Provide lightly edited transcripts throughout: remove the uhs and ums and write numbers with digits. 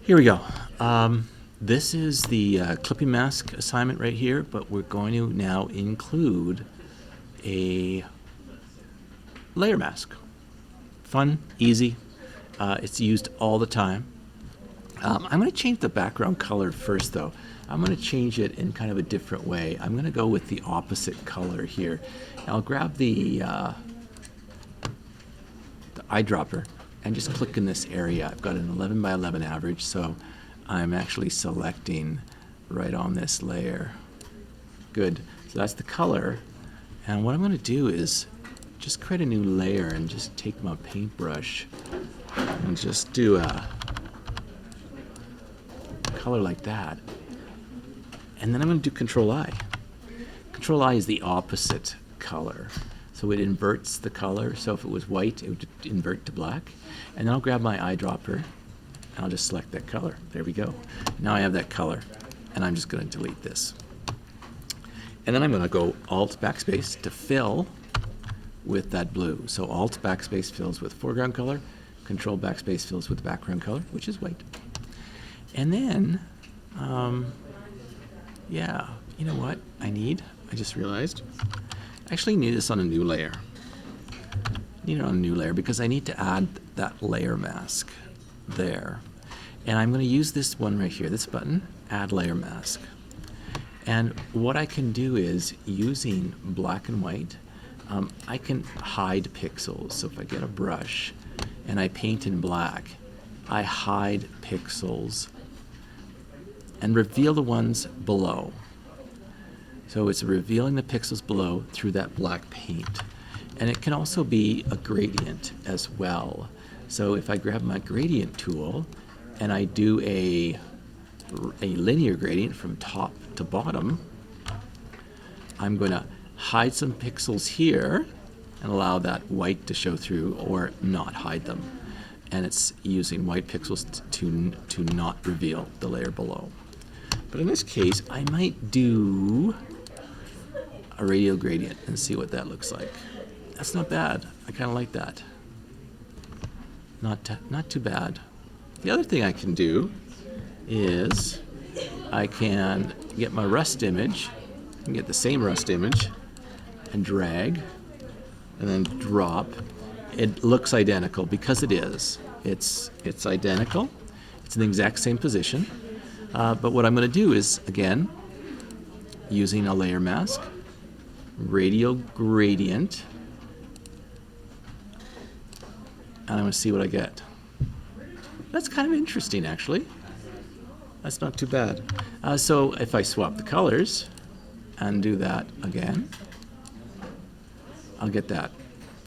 Here we go. This is the clipping mask assignment right here, but we're going to now include a layer mask. Fun, easy. It's used all the time. I'm going to change the background color first, though. I'm going to change it in kind of a different way. I'm going to go with the opposite color here. I'll grab the eyedropper and just click in this area. I've got an 11 by 11 average, so I'm actually selecting right on this layer. Good. So that's the color. And what I'm going to do is just create a new layer and just take my paintbrush and just do a color like that. And then I'm going to do Control I. Control I is the opposite color. So it inverts the color. So if it was white, it would invert to black. And then I'll grab my eyedropper and I'll just select that color. There we go. Now I have that color. And I'm just going to delete this. And then I'm going to go Alt Backspace to fill with that blue. So Alt Backspace fills with foreground color. Control Backspace fills with background color, which is white. And then, yeah, you know what I just realized. I actually need this on a new layer. Need it on a new layer because I need to add that layer mask there. And I'm going to use this one right here, this button, Add Layer Mask. And what I can do is, using black and white, I can hide pixels. So if I get a brush and I paint in black, I hide pixels and reveal the ones below. So it's revealing the pixels below through that black paint. And it can also be a gradient as well. So if I grab my gradient tool and I do a linear gradient from top to bottom, I'm going to hide some pixels here and allow that white to show through, or not hide them. And it's using white pixels to not reveal the layer below. But in this case, I might do a radial gradient and see what that looks like. That's not bad. I kind of like that. Not too bad. The other thing I can do is I can get my rust image, and get the same rust image, and drag, and then drop. It looks identical because it is. It's identical. It's in the exact same position. But what I'm going to do is, again, using a layer mask, radial gradient, and I'm going to see what I get. That's kind of interesting, actually. That's not too bad. So if I swap the colors and do that again, I'll get that.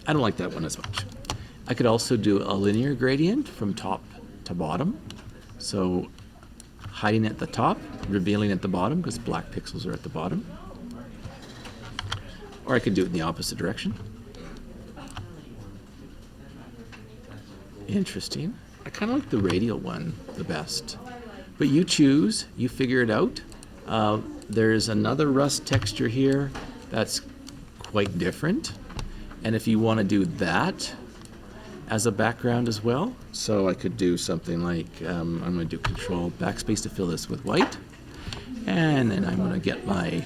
I don't like that one as much. I could also do a linear gradient from top to bottom. So hiding at the top, revealing at the bottom, because black pixels are at the bottom. Or I could do it in the opposite direction. Interesting. I kind of like the radial one the best. But you choose, you figure it out. There's another rust texture here that's quite different. And if you want to do that as a background as well, so I could do something like, I'm going to do Control Backspace to fill this with white. And then I'm going to get my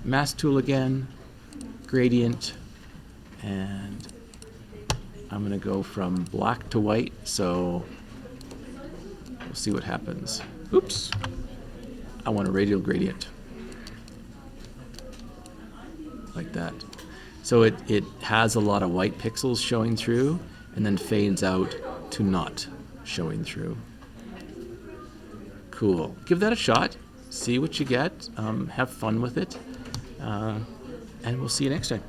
mask tool again, gradient, and I'm going to go from black to white, so we'll see what happens. Oops. I want a radial gradient. Like that. So it has a lot of white pixels showing through and then fades out to not showing through. Cool. Give that a shot. See what you get. Have fun with it. And we'll see you next time.